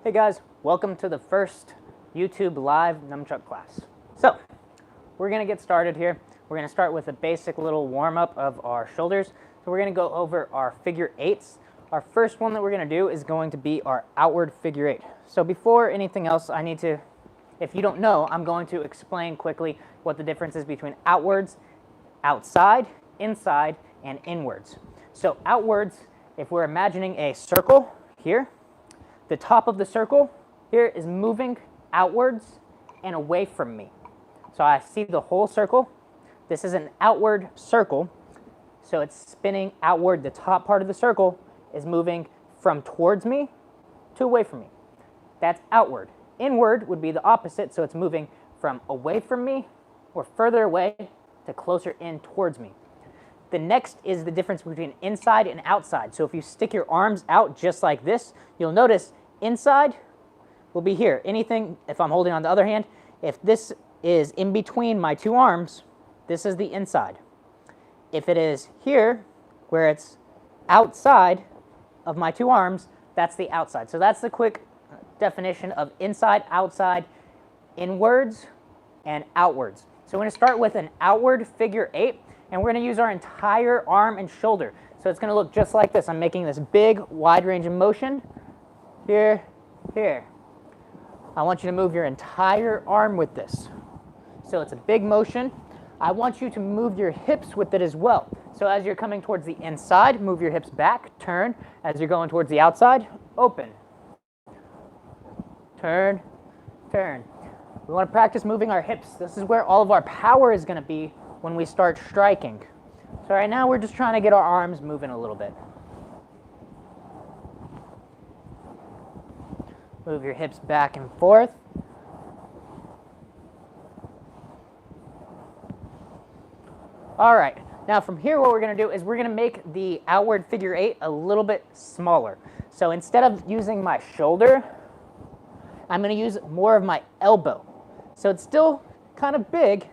Hey guys, welcome to the first YouTube live Nunchak class. So, we're going to get started here. We're going to start with a basic little warm-up of our shoulders. So we're going to go over our figure eights. Our first one that we're going to do is going to be our outward figure eight. So before anything else, I need to, if you don't know, I'm going to explain quickly what the difference is between outwards, outside, inside, and inwards. So outwards, if we're imagining a circle here, the top of the circle here is moving outwards and away from me. So I see the whole circle. This is an outward circle, so it's spinning outward. The top part of the circle is moving from towards me to away from me. That's outward. Inward would be the opposite, so it's moving from away from me or further away to closer in towards me. The next is the difference between inside and outside. So if you stick your arms out just like this, you'll notice inside will be here. Anything, if I'm holding on the other hand, if this is in between my two arms, this is the inside. If it is here, where it's outside of my two arms, that's the outside. So that's the quick definition of inside, outside, inwards, and outwards. So we're going to start with an outward figure eight, and we're going to use our entire arm and shoulder. So it's going to look just like this. I'm making this big, wide range of motion. Here, here. I want you to move your entire arm with this. So it's a big motion. I want you to move your hips with it as well. So as you're coming towards the inside, move your hips back, turn. As you're going towards the outside, open. Turn, turn. We want to practice moving our hips. This is where all of our power is going to be when we start striking. So right now we're just trying to get our arms moving a little bit. Move your hips back and forth. All right, now from here what we're going to do is we're going to make the outward figure eight a little bit smaller. So instead of using my shoulder, I'm going to use more of my elbow. So it's still kind of big,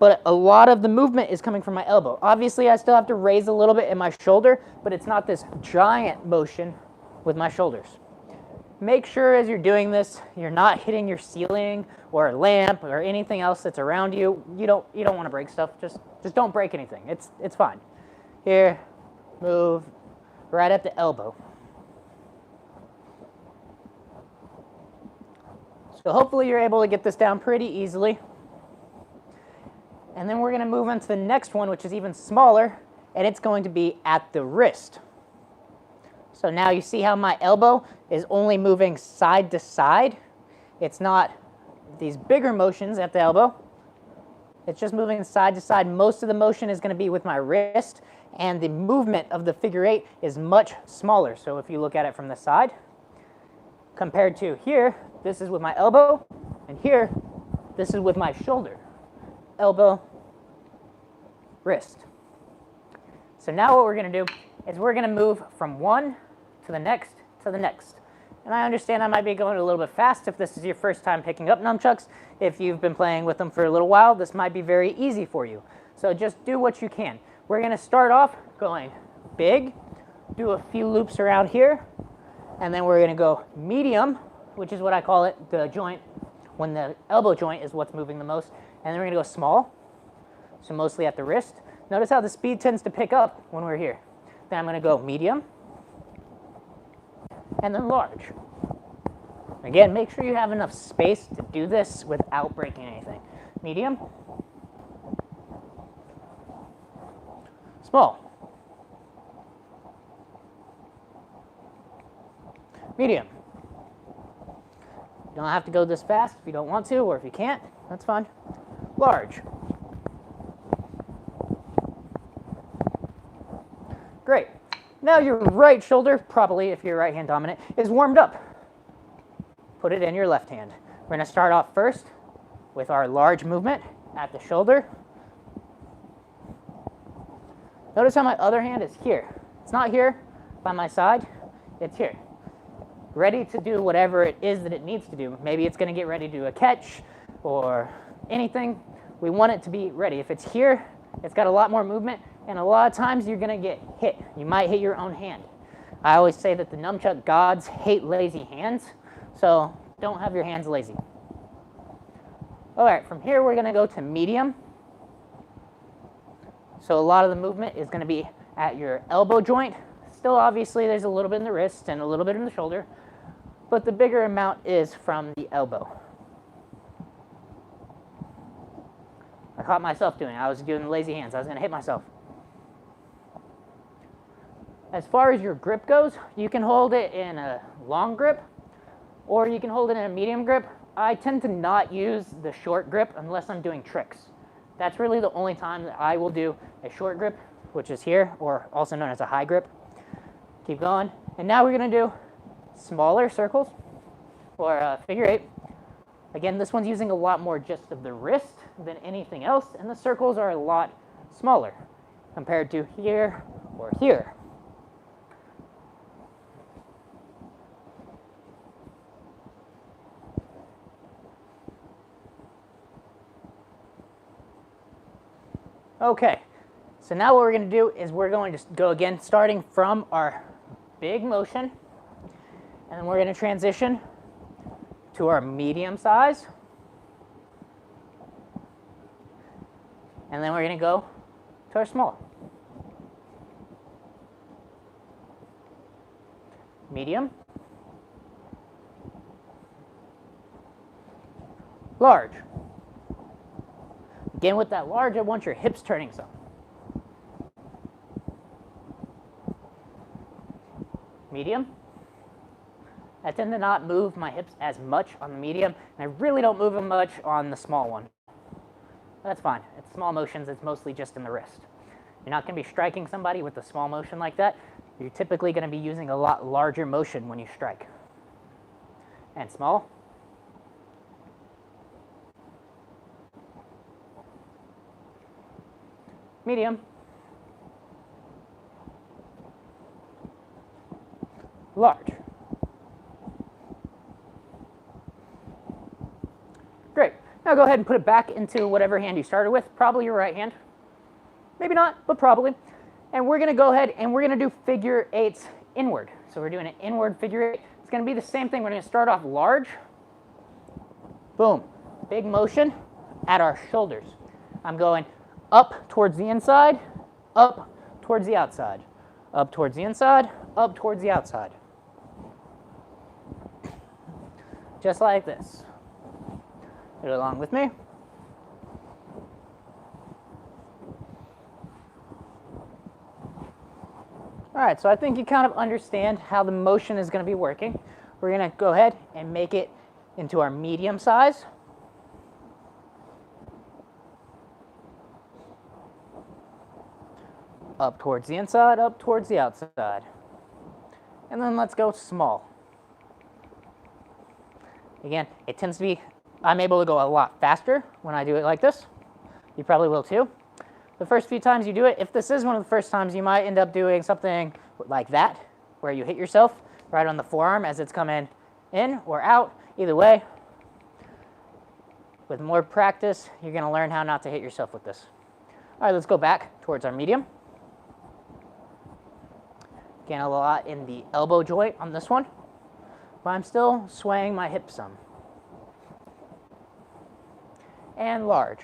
but a lot of the movement is coming from my elbow. Obviously, I still have to raise a little bit in my shoulder, but it's not this giant motion with my shoulders. Make sure as you're doing this, you're not hitting your ceiling or a lamp or anything else that's around you. You don't want to break stuff. Just don't break anything. It's fine. Here, move right at the elbow. So hopefully you're able to get this down pretty easily. And then we're going to move on to the next one, which is even smaller, and it's going to be at the wrist. So now you see how my elbow is only moving side to side. It's not these bigger motions at the elbow. It's just moving side to side. Most of the motion is going to be with my wrist, and the movement of the figure eight is much smaller. So if you look at it from the side, compared to here, this is with my elbow, and here, this is with my shoulder. Elbow, wrist. So now what we're going to do is we're going to move from one to the next to the next. And I understand I might be going a little bit fast if this is your first time picking up nunchucks. If you've been playing with them for a little while, this might be very easy for you. So just do what you can. We're going to start off going big, do a few loops around here, and then we're going to go medium, which is what I call it, the joint, when the elbow joint is what's moving the most. And then we're going to go small, so mostly at the wrist. Notice how the speed tends to pick up when we're here. Then I'm going to go medium, and then large. Again, make sure you have enough space to do this without breaking anything. Medium, small, medium. You don't have to go this fast if you don't want to, or if you can't, that's fine. Large. Great. Now your right shoulder, probably if you're right hand dominant, is warmed up. Put it in your left hand. We're going to start off first with our large movement at the shoulder. Notice how my other hand is here. It's not here by my side, it's here. Ready to do whatever it is that it needs to do. Maybe it's going to get ready to do a catch or anything. We want it to be ready. If it's here, it's got a lot more movement, and a lot of times you're going to get hit. You might hit your own hand. I always say that the nunchuck gods hate lazy hands. So don't have your hands lazy. All right, from here we're going to go to medium. So a lot of the movement is going to be at your elbow joint. Still, obviously, there's a little bit in the wrist and a little bit in the shoulder, but the bigger amount is from the elbow. I caught myself doing it. I was doing lazy hands. I was going to hit myself. As far as your grip goes, you can hold it in a long grip, or you can hold it in a medium grip. I tend to not use the short grip unless I'm doing tricks. That's really the only time that I will do a short grip, which is here, or also known as a high grip. Keep going. And now we're going to do smaller circles, or figure eight. Again, this one's using a lot more just of the wrist than anything else, and the circles are a lot smaller compared to here or here. Okay, so now what we're going to do is we're going to go again, starting from our big motion, and then we're going to transition to our medium size, and then we're going to go to our small. Medium, large. Again, with that large, I want your hips turning some. Medium. I tend to not move my hips as much on the medium, and I really don't move them much on the small one. That's fine. It's small motions. It's mostly just in the wrist. You're not going to be striking somebody with a small motion like that. You're typically going to be using a lot larger motion when you strike. And small. Medium. Large. Great. Now go ahead and put it back into whatever hand you started with, probably your right hand. Maybe not, but probably. And we're going to go ahead and we're going to do figure eights inward. So we're doing an inward figure eight. It's going to be the same thing. We're going to start off large. Boom. Big motion at our shoulders. I'm going up towards the inside, up towards the outside, up towards the inside, up towards the outside. Just like this. Do it along with me. All right, so I think you kind of understand how the motion is going to be working. We're going to go ahead and make it into our medium size. Up towards the inside, up towards the outside. And then let's go small. Again, it tends to be, I'm able to go a lot faster when I do it like this. You probably will too. The first few times you do it, if this is one of the first times, you might end up doing something like that, where you hit yourself right on the forearm as it's coming in or out. Either way, with more practice, you're going to learn how not to hit yourself with this. All right, let's go back towards our medium. Again, a lot in the elbow joint on this one, but I'm still swaying my hips some. And large.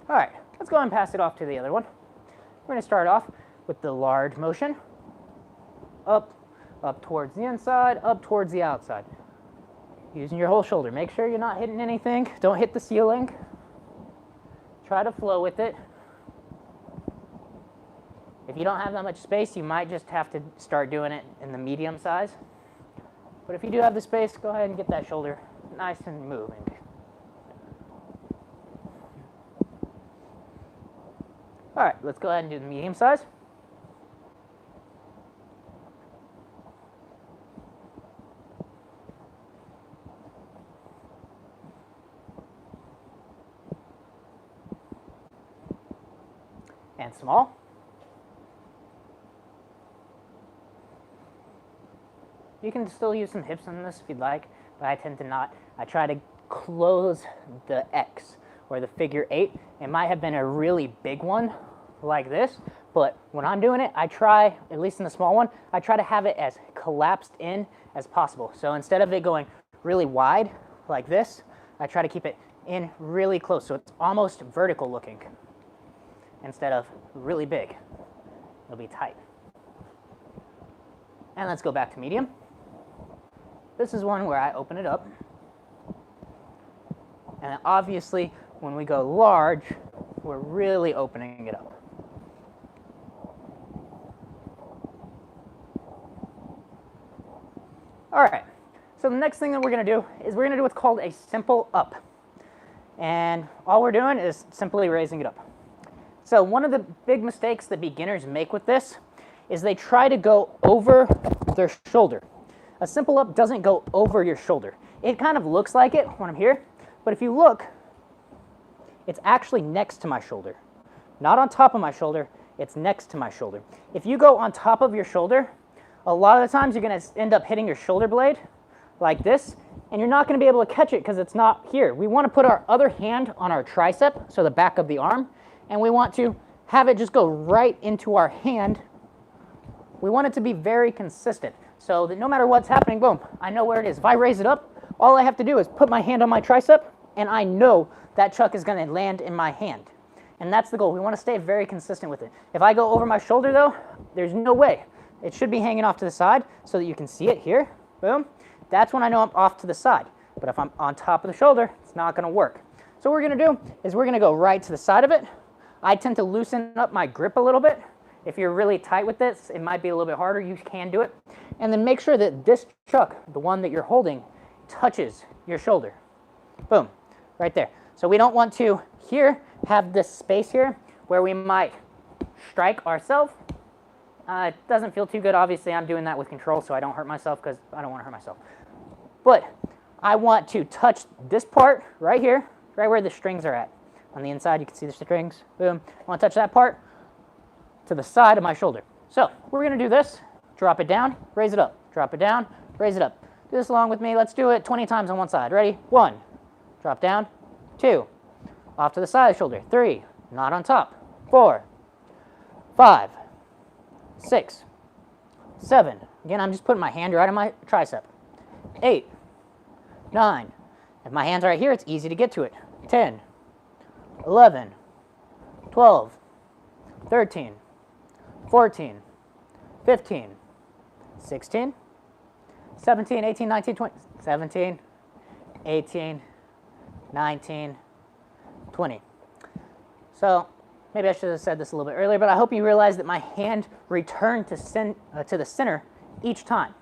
All right, let's go and pass it off to the other one. We're going to start off with the large motion. Up towards the inside, up towards the outside. Using your whole shoulder. Make sure you're not hitting anything. Don't hit the ceiling. Try to flow with it. If you don't have that much space, you might just have to start doing it in the medium size. But if you do have the space, go ahead and get that shoulder nice and moving. All right, let's go ahead and do the medium size. And small. You can still use some hips on this if you'd like. but I tend to not. I try to close the X or the figure 8. It might have been a really big one like this, but when I'm doing it, I try, at least in the small one, I try to have it as collapsed in as possible. So instead of it going really wide like this, I try to keep it in really close, so it's almost vertical looking instead of really big. It'll be tight. And let's go back to medium. This is one where I open it up. And obviously, when we go large, we're really opening it up. All right, so the next thing that we're going to do is we're going to do what's called a simple up. And all we're doing is simply raising it up. So one of the big mistakes that beginners make with this is they try to go over their shoulder. A simple up doesn't go over your shoulder. It kind of looks like it when I'm here, but if you look, it's actually next to my shoulder. Not on top of my shoulder, it's next to my shoulder. If you go on top of your shoulder, a lot of the times you're going to end up hitting your shoulder blade like this, and you're not going to be able to catch it because it's not here. We want to put our other hand on our tricep, so the back of the arm, and we want to have it just go right into our hand. We want it to be very consistent so that no matter what's happening, boom, I know where it is. If I raise it up, all I have to do is put my hand on my tricep, and I know that chuck is going to land in my hand. And that's the goal. We want to stay very consistent with it. If I go over my shoulder, though, there's no way. It should be hanging off to the side so that you can see it here. Boom. That's when I know I'm off to the side. But if I'm on top of the shoulder, it's not going to work. So what we're going to do is we're going to go right to the side of it. I tend to loosen up my grip a little bit. If you're really tight with this, it might be a little bit harder. You can do it. And then make sure that this chuck, the one that you're holding, touches your shoulder. Boom. Right there. So we don't want to here have this space here where we might strike ourselves. It doesn't feel too good. Obviously, I'm doing that with control so I don't hurt myself because I don't want to hurt myself. But I want to touch this part right here, right where the strings are at. On the inside, you can see the strings. Boom. I want to touch that part to the side of my shoulder. So we're going to do this. Drop it down, raise it up. Drop it down, raise it up. Do this along with me. Let's do it 20 times on one side. Ready? 1. Drop down. 2. Off to the side of the shoulder. 3. Not on top. 4. 5. 6. 7. Again, I'm just putting my hand right on my tricep. 8. 9. If my hand's right here, it's easy to get to it. 10. 11. 12. 13. 14. 15. 16. 17, 18, 19, 20. 17, 18, 19, 20. So maybe I should have said this a little bit earlier, but I hope you realize that my hand returned to the center each time.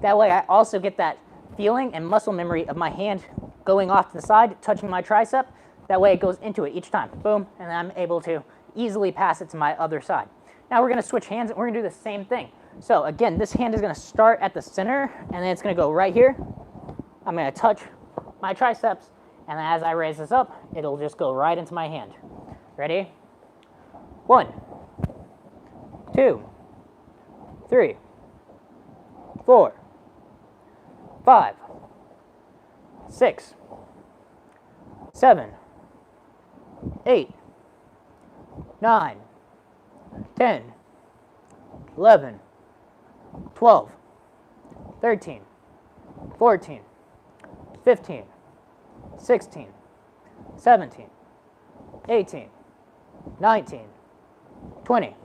That way I also get that feeling and muscle memory of my hand going off to the side, touching my tricep. That way it goes into it each time. Boom, and I'm able to easily pass it to my other side. Now we're going to switch hands and we're going to do the same thing. So again, this hand is going to start at the center and then it's going to go right here. I'm going to touch my triceps, and then as I raise this up, it'll just go right into my hand. Ready? 1, 2, 3, 4, 5, 6, 7, 8, 9, 10, 11, 12, 13, 14, 15, 16, 17, 18, 19, 20.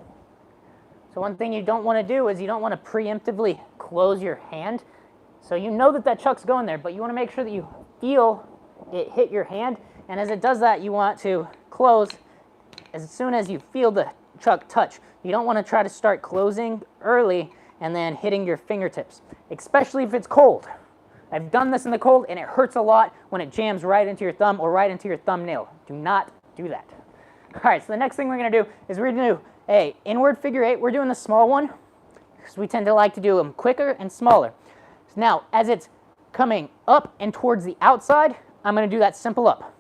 So one thing you don't want to do is you don't want to preemptively close your hand. So you know that that chuck's going there, but you want to make sure that you feel it hit your hand. And as it does that, you want to close as soon as you feel the chuck touch. You don't want to try to start closing early and then hitting your fingertips, especially if it's cold. I've done this in the cold, and it hurts a lot when it jams right into your thumb or right into your thumbnail. Do not do that. All right, so the next thing we're going to do is we're going to do a inward figure 8. We're doing the small one because we tend to like to do them quicker and smaller. So now, as it's coming up and towards the outside, I'm going to do that simple up.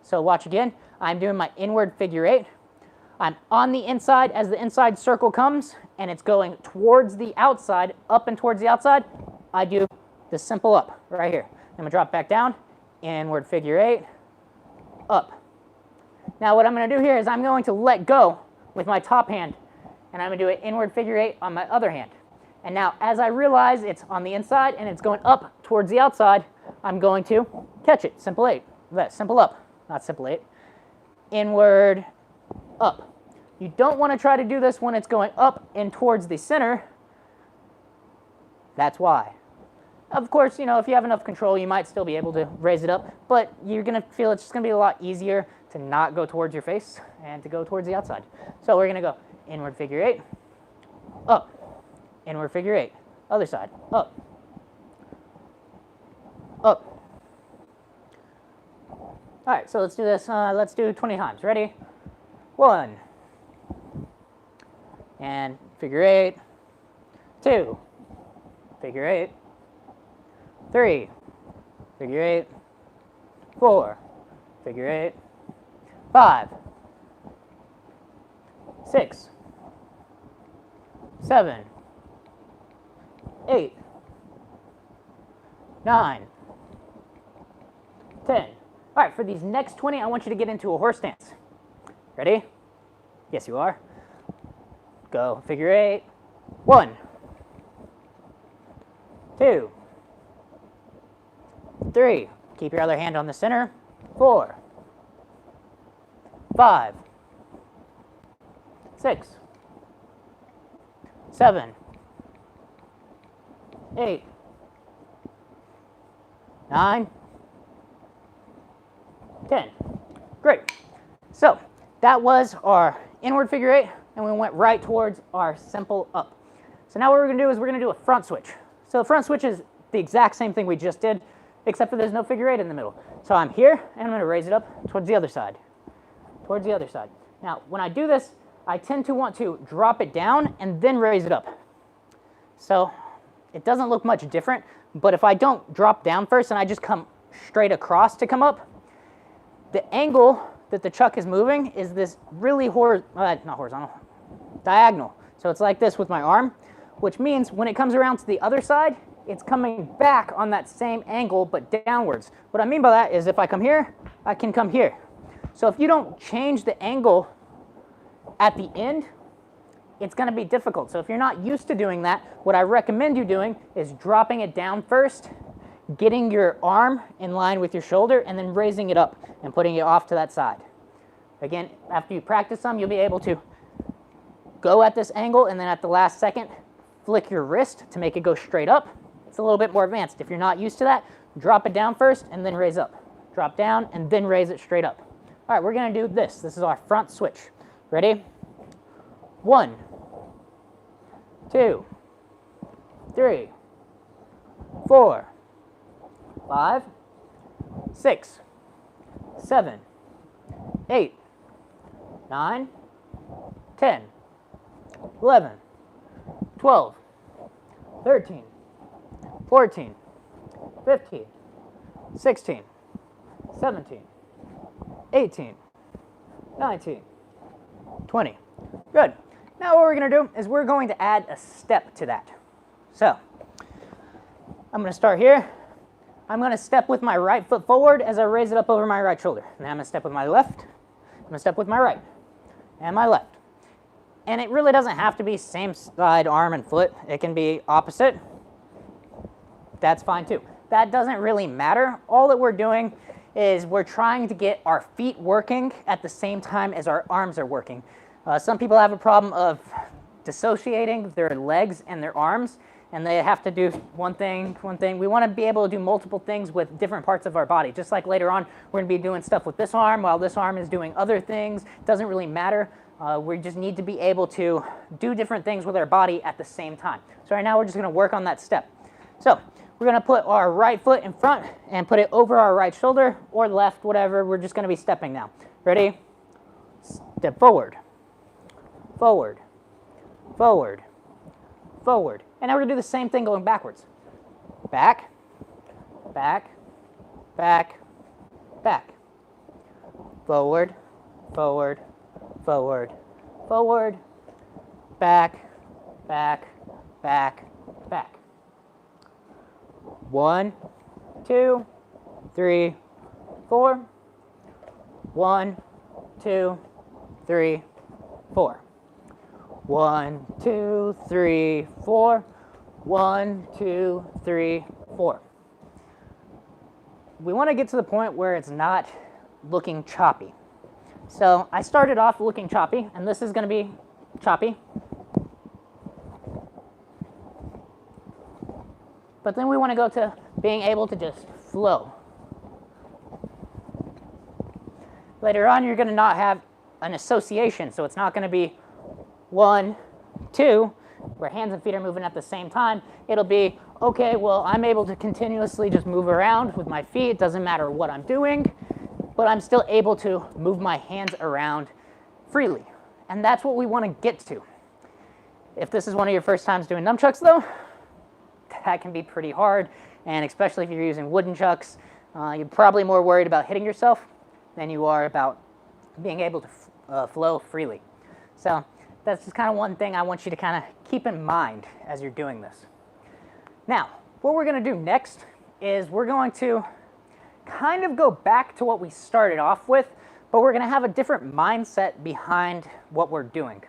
So watch again. I'm doing my inward figure 8. I'm on the inside as the inside circle comes, and it's going towards the outside, up and towards the outside. I do this simple up right here. I'm going to drop back down, inward figure 8, up. Now what I'm going to do here is I'm going to let go with my top hand, and I'm going to do an inward figure 8 on my other hand. And now as I realize it's on the inside and it's going up towards the outside, I'm going to catch it, simple 8. Simple up, not simple 8. Inward, up. You don't want to try to do this when it's going up and towards the center. That's why. Of course, you know, if you have enough control, you might still be able to raise it up, but you're going to feel it's just going to be a lot easier to not go towards your face and to go towards the outside. So we're going to go inward figure 8, up, inward figure 8, other side, up, up. All right, so let's do this. Let's do 20 times. Ready? 1, and figure 8, 2, figure 8, 3, figure 8, 4, figure 8, 5, 6, 7, 8, 9, 10. All right, for these next 20, I want you to get into a horse stance. Ready? Yes, you are. Go, figure 8. 1, 2, 3. Keep your other hand on the center. 4, 5, 6, 7, 8, 9, 10. Great. So that was our inward figure 8, and we went right towards our simple up. So now what we're going to do is we're going to do a front switch. So the front switch is the exact same thing we just did, except for there's no figure 8 in the middle. So I'm here, and I'm going to raise it up towards the other side. Towards the other side. Now, when I do this, I tend to want to drop it down and then raise it up. So it doesn't look much different, but if I don't drop down first and I just come straight across to come up, the angle that the chuck is moving is this really not horizontal, diagonal. So it's like this with my arm, which means when it comes around to the other side, it's coming back on that same angle, but downwards. What I mean by that is if I come here, I can come here. So if you don't change the angle at the end, it's going to be difficult. So if you're not used to doing that, what I recommend you doing is dropping it down first, getting your arm in line with your shoulder, and then raising it up and putting it off to that side. Again, after you practice some, you'll be able to go at this angle, and then at the last second, flick your wrist to make it go straight up. It's a little bit more advanced. If you're not used to that, drop it down first and then raise up. Drop down and then raise it straight up. All right, we're going to do this. This is our front switch. Ready? 1, 2, 3, 4, 5, 6, 7, 8, 9, 10, 11, 12, 13, 14, 15, 16, 17, 18, 19, 20. Good. Now what we're going to do is we're going to add a step to that. So I'm going to start here. I'm going to step with my right foot forward as I raise it up over my right shoulder. Then I'm going to step with my left. I'm going to step with my right and my left. And it really doesn't have to be same side, arm and foot. It can be opposite. That's fine too. That doesn't really matter. All that we're doing is we're trying to get our feet working at the same time as our arms are working. Some people have a problem of dissociating their legs and their arms, and they have to do one thing. We want to be able to do multiple things with different parts of our body. Just like later on, we're going to be doing stuff with this arm while this arm is doing other things. It doesn't really matter. We just need to be able to do different things with our body at the same time. So right now, we're just going to work on that step. So we're going to put our right foot in front and put it over our right shoulder or left, whatever. We're just going to be stepping now. Ready? Step forward. Forward, forward, forward. And now we're going to do the same thing going backwards. Back, back, back, back. Forward, forward, forward, forward, back, back, back, back. 1, 2, 3, 4. 1, 2, 3, 4. 1, 2, 3, 4. 1, 2, 3, 4. We want to get to the point where it's not looking choppy. So I started off looking choppy, and this is going to be choppy. But then we want to go to being able to just flow. Later on, you're going to not have an association, so it's not going to be 1, 2, where hands and feet are moving at the same time. It'll be, okay, well, I'm able to continuously just move around with my feet. It doesn't matter what I'm doing, but I'm still able to move my hands around freely. And that's what we want to get to. If this is one of your first times doing nunchucks, though, that can be pretty hard, and especially if you're using wooden chucks, you're probably more worried about hitting yourself than you are about being able to flow freely. So that's just kind of one thing I want you to kind of keep in mind as you're doing this. Now, what we're going to do next is we're going to kind of go back to what we started off with, but we're going to have a different mindset behind what we're doing.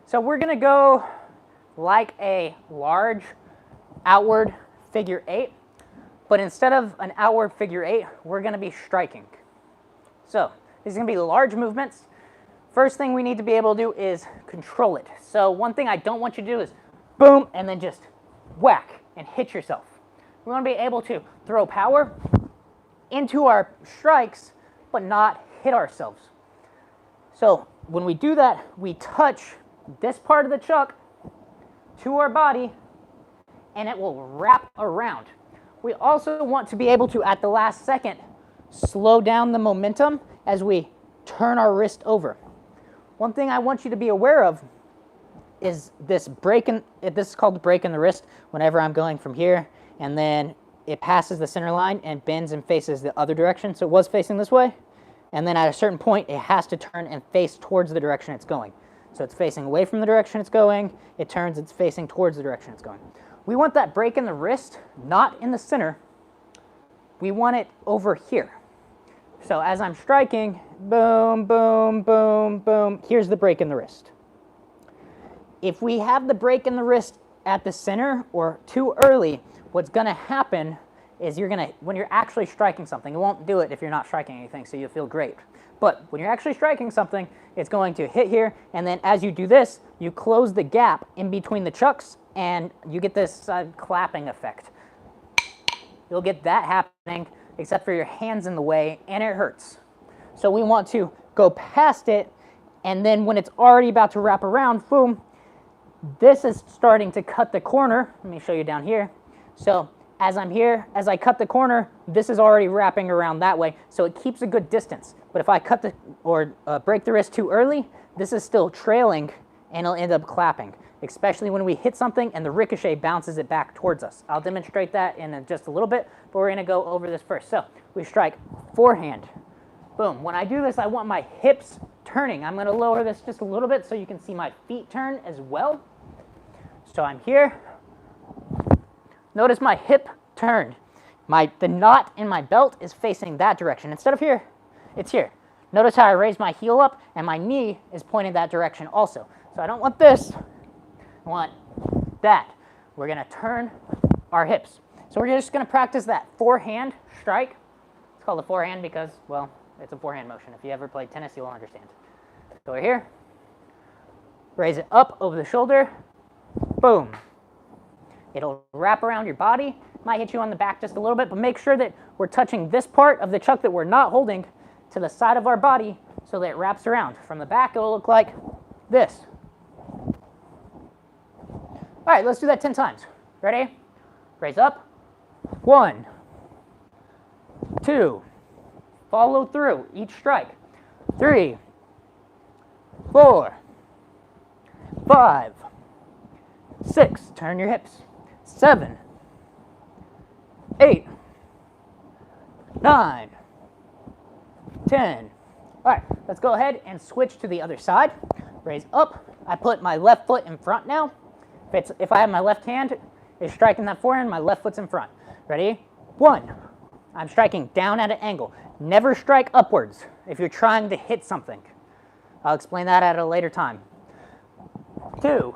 So we're going to go like a large outward figure 8, but instead of an outward figure 8, we're going to be striking. So these are going to be large movements. First thing we need to be able to do is control it. So one thing I don't want you to do is boom, and then just whack and hit yourself. We want to be able to throw power into our strikes, but not hit ourselves. So when we do that, we touch this part of the chuck to our body, and it will wrap around. We also want to be able to, at the last second, slow down the momentum as we turn our wrist over. One thing I want you to be aware of is this break in, this is called the break in the wrist, whenever I'm going from here, and then it passes the center line and bends and faces the other direction. So it was facing this way, and then at a certain point, it has to turn and face towards the direction it's going. So it's facing away from the direction it's going, it turns, it's facing towards the direction it's going. We want that break in the wrist, not in the center. We want it over here. So as I'm striking, boom, boom, boom, boom, here's the break in the wrist. If we have the break in the wrist at the center or too early, what's going to happen is you're going to, when you're actually striking something, it won't do it if you're not striking anything, so you'll feel great. But when you're actually striking something, it's going to hit here, and then as you do this, you close the gap in between the chucks, and you get this clapping effect. You'll get that happening, except for your hands in the way, and it hurts. So we want to go past it, and then when it's already about to wrap around, boom, this is starting to cut the corner. Let me show you down here. So as I'm here, as I cut the corner, this is already wrapping around that way, so it keeps a good distance. But if I cut the, or break the wrist too early, this is still trailing, and it'll end up clapping, especially when we hit something and the ricochet bounces it back towards us. I'll demonstrate that in just a little bit, but we're gonna go over this first. So we strike forehand, boom. When I do this, I want my hips turning. I'm gonna lower this just a little bit so you can see my feet turn as well. So I'm here. Notice my hip turned. The knot in my belt is facing that direction. Instead of here, it's here. Notice how I raise my heel up and my knee is pointing that direction also. So I don't want this, I want that. We're gonna turn our hips. So we're just gonna practice that forehand strike. It's called a forehand because, well, it's a forehand motion. If you ever played tennis, you'll understand. So we're here, raise it up over the shoulder, boom. It'll wrap around your body, might hit you on the back just a little bit, but make sure that we're touching this part of the chuck that we're not holding to the side of our body so that it wraps around. From the back, it'll look like this. All right, let's do that 10 times. Ready? Raise up. 1, 2, follow through each strike. 3, 4, 5, 6, turn your hips. 7, 8, 9, 10. All right, let's go ahead and switch to the other side. Raise up. I put my left foot in front now. If I have my left hand is striking that forehand, my left foot's in front. Ready? 1. I'm striking down at an angle. Never strike upwards if you're trying to hit something. I'll explain that at a later time. 2,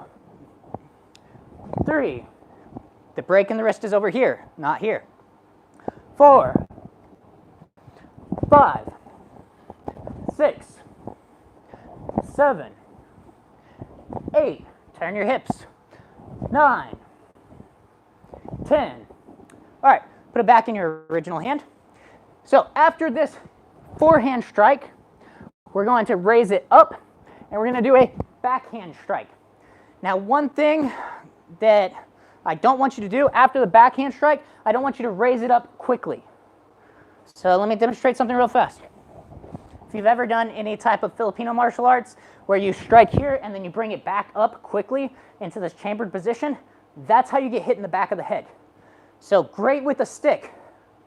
3. The break in the wrist is over here, not here. 4, 5, 6, 7, 8. Turn your hips. 9, 10. All right, put it back in your original hand. So after this forehand strike, we're going to raise it up, and we're going to do a backhand strike. Now, one thing that I don't want you to do after the backhand strike, I don't want you to raise it up quickly. So let me demonstrate something real fast. If you've ever done any type of Filipino martial arts where you strike here and then you bring it back up quickly into this chambered position, that's how you get hit in the back of the head. So great with a stick,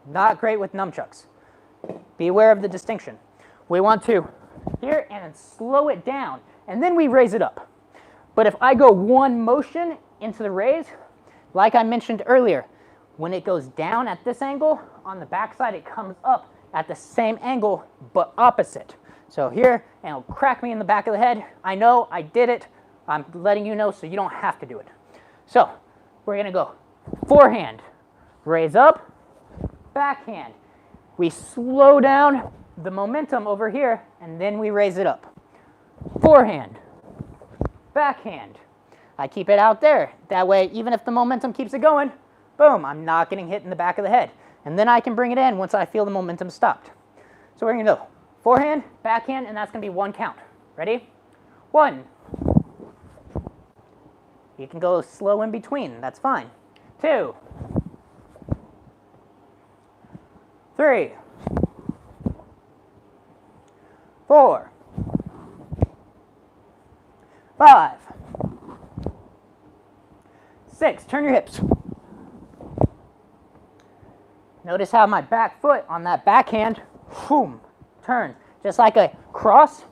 not great with nunchucks. Be aware of the distinction. We want to here and then slow it down, and then we raise it up. But if I go one motion into the raise, like I mentioned earlier, when it goes down at this angle, on the backside it comes up at the same angle, but opposite. So here, and it'll crack me in the back of the head. I know, I did it. I'm letting you know so you don't have to do it. So we're gonna go forehand, raise up, backhand. We slow down the momentum over here, and then we raise it up. Forehand, backhand. I keep it out there. That way, even if the momentum keeps it going, boom, I'm not getting hit in the back of the head. And then I can bring it in once I feel the momentum stopped. So we're gonna go forehand, backhand, and that's gonna be 1 count. Ready? 1. You can go slow in between, that's fine. 2. 3. 4. 5. 6. Turn your hips. Notice how my back foot on that backhand, boom, turns. Just like a cross,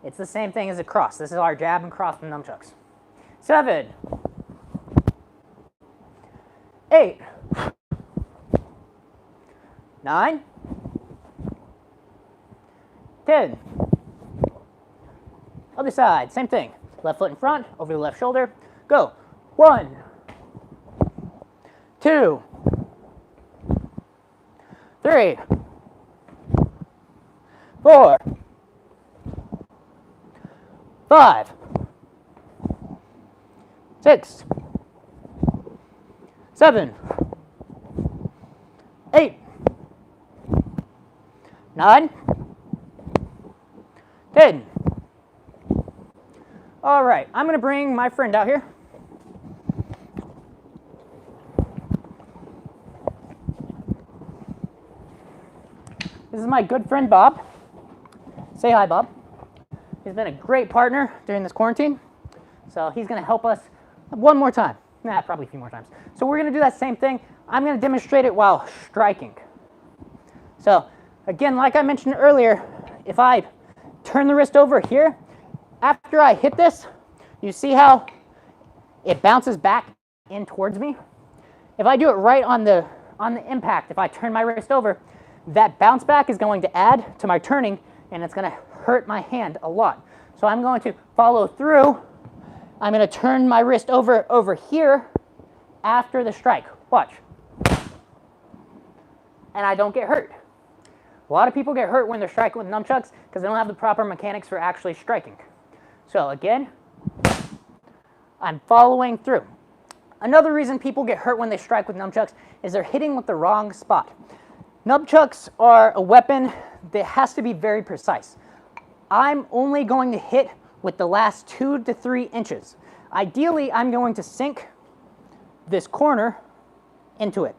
it's the same thing as a cross. This is our jab and cross from nunchucks. 7. 8. 9. 10. Other side, same thing. Left foot in front, over the left shoulder. Go. 1. 2. 3. 4. 5. 6. 7. 8. 9. 10. All right, I'm going to bring my friend out here. This is my good friend, Bob. Say hi, Bob. He's been a great partner during this quarantine. So he's going to help us one more time. Nah, probably a few more times. So we're going to do that same thing. I'm going to demonstrate it while striking. So again, like I mentioned earlier, if I turn the wrist over here, after I hit this, you see how it bounces back in towards me? If I do it right on the impact, if I turn my wrist over, that bounce back is going to add to my turning, and it's going to hurt my hand a lot. So I'm going to follow through. I'm going to turn my wrist over here after the strike. Watch. And I don't get hurt. A lot of people get hurt when they're striking with nunchucks because they don't have the proper mechanics for actually striking. So again, I'm following through. Another reason people get hurt when they strike with nunchucks is they're hitting with the wrong spot. Nunchucks are a weapon that has to be very precise. I'm only going to hit with the last 2 to 3 inches. Ideally, I'm going to sink this corner into it,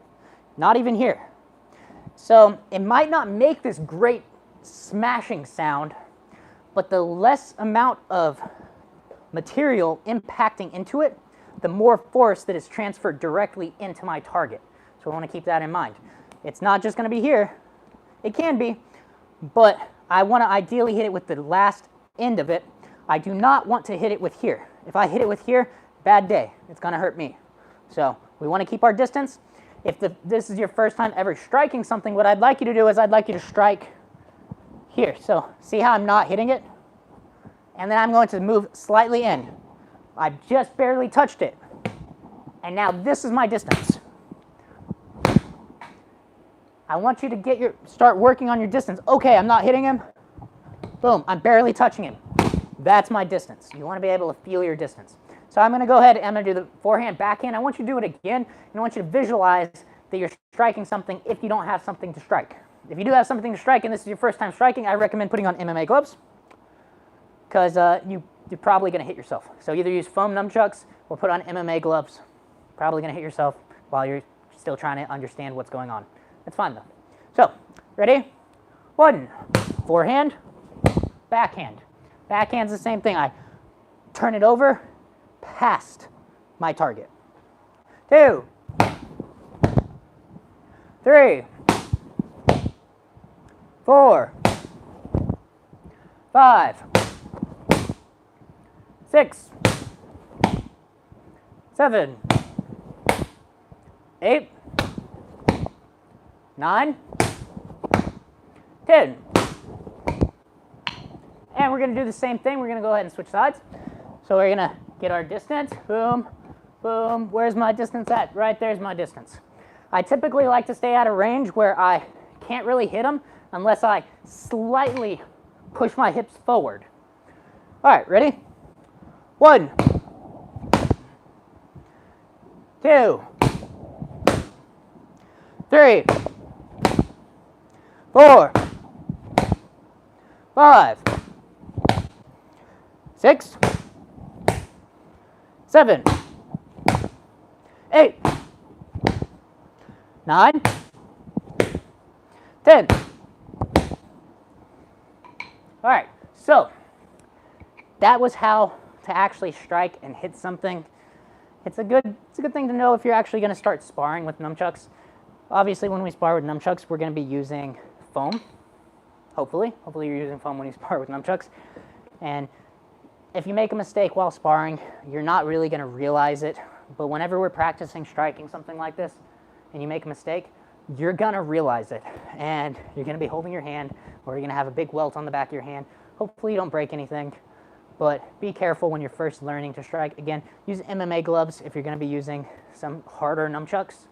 not even here. So it might not make this great smashing sound, but the less amount of material impacting into it, the more force that is transferred directly into my target. So I want to keep that in mind. It's not just going to be here. It can be, but I want to ideally hit it with the last end of it. I do not want to hit it with here. If I hit it with here, bad day. It's going to hurt me. So we want to keep our distance. if this is your first time ever striking something, what I'd like you to do is I'd like you to strike here. So see how I'm not hitting it? And then I'm going to move slightly in. I've just barely touched it. And now this is my distance. I want you to start working on your distance. Okay, I'm not hitting him. Boom, I'm barely touching him. That's my distance. You want to be able to feel your distance. So I'm going to go ahead and I'm going to do the forehand, backhand. I want you to do it again, and I want you to visualize that you're striking something if you don't have something to strike. If you do have something to strike and this is your first time striking, I recommend putting on MMA gloves because you're probably going to hit yourself. So either use foam nunchucks or put on MMA gloves. Probably going to hit yourself while you're still trying to understand what's going on. That's fine though. So, ready? 1, forehand, backhand. Backhand's the same thing. I turn it over past my target. 2, 3, 4, 5, 6, 7, 8, 9, 10. And we're going to do the same thing. We're going to go ahead and switch sides. So we're going to get our distance. Boom, boom. Where's my distance at? Right there's my distance. I typically like to stay out of range where I can't really hit them unless I slightly push my hips forward. All right, ready? 1, 2, 3, 4, 5, 6, 7, 8, 9, 10. All right, so that was how to actually strike and hit something. It's a good thing to know if you're actually going to start sparring with nunchucks. Obviously, when we spar with nunchucks, we're going to be using foam. Hopefully you're using foam when you spar with nunchucks. And if you make a mistake while sparring, you're not really going to realize it. But whenever we're practicing striking something like this, and you make a mistake, you're going to realize it. And you're going to be holding your hand, or you're going to have a big welt on the back of your hand. Hopefully you don't break anything. But be careful when you're first learning to strike. Again, use MMA gloves if you're going to be using some harder nunchucks,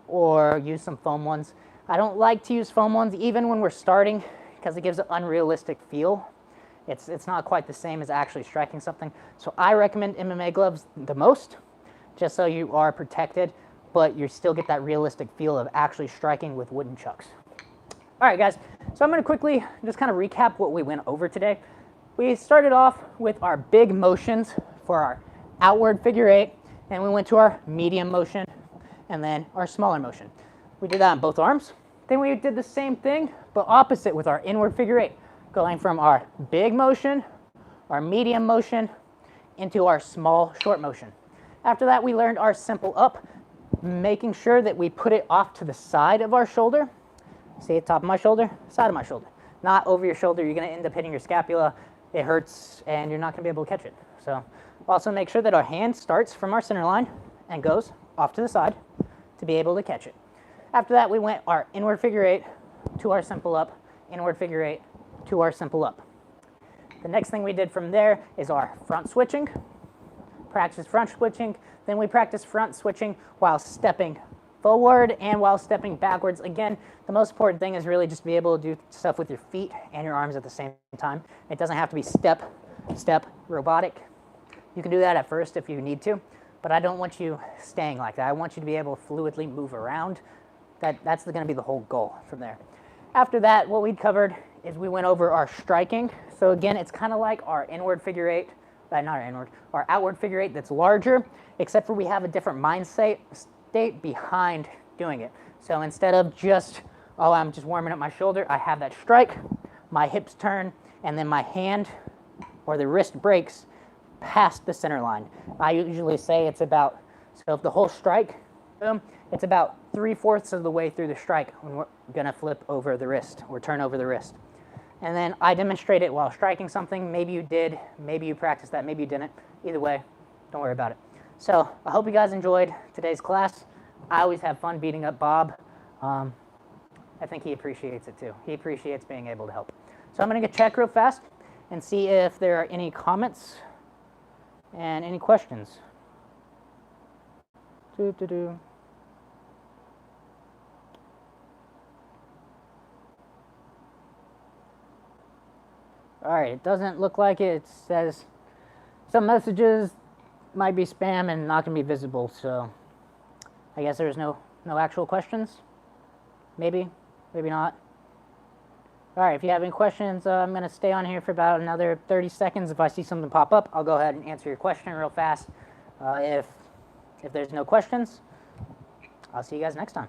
or use some foam ones. I don't like to use foam ones even when we're starting because it gives an unrealistic feel. It's not quite the same as actually striking something. So I recommend MMA gloves the most, just so you are protected, but you still get that realistic feel of actually striking with wooden chucks. All right, guys, so I'm going to quickly just kind of recap what we went over today. We started off with our big motions for our outward figure 8, and we went to our medium motion, and then our smaller motion. We did that on both arms. Then we did the same thing, but opposite with our inward figure 8, going from our big motion, our medium motion, into our small short motion. After that, we learned our simple up, making sure that we put it off to the side of our shoulder. See, top of my shoulder, side of my shoulder. Not over your shoulder. You're going to end up hitting your scapula. It hurts, and you're not going to be able to catch it. So also make sure that our hand starts from our center line and goes off to the side to be able to catch it. After that, we went our inward figure 8 to our simple up, inward figure 8 to our simple up. The next thing we did from there is our front switching. Practice front switching. Then we practice front switching while stepping forward and while stepping backwards. Again, the most important thing is really just be able to do stuff with your feet and your arms at the same time. It doesn't have to be step, step, robotic. You can do that at first if you need to, but I don't want you staying like that. I want you to be able to fluidly move around. That's going to be the whole goal from there. After that, what we covered is we went over our striking. So again, it's kind of like our inward figure 8, not our inward, our outward figure 8 that's larger, except for we have a different mindset state behind doing it. So instead of just, oh, I'm just warming up my shoulder, I have that strike, my hips turn, and then my hand or the wrist breaks past the center line. I usually say it's about, so if the whole strike, boom, it's about 3/4 of the way through the strike when we're gonna flip over the wrist or turn over the wrist. And then I demonstrate it while striking something. Maybe you did, maybe you practiced that, maybe you didn't. Either way, don't worry about it. So I hope you guys enjoyed today's class. I always have fun beating up Bob. I think he appreciates it too. He appreciates being able to help. So I'm going to check real fast and see if there are any comments and any questions. All right, it doesn't look like it. It says some messages might be spam and not going to be visible, so I guess there's no actual questions. Maybe, maybe not. All right, if you have any questions, I'm going to stay on here for about another 30 seconds. If I see something pop up, I'll go ahead and answer your question real fast. If there's no questions, I'll see you guys next time.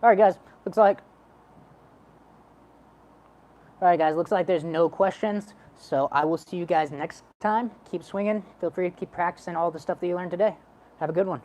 All right, guys, looks like there's no questions, so I will see you guys next time. Keep swinging. Feel free to keep practicing all the stuff that you learned today. Have a good one.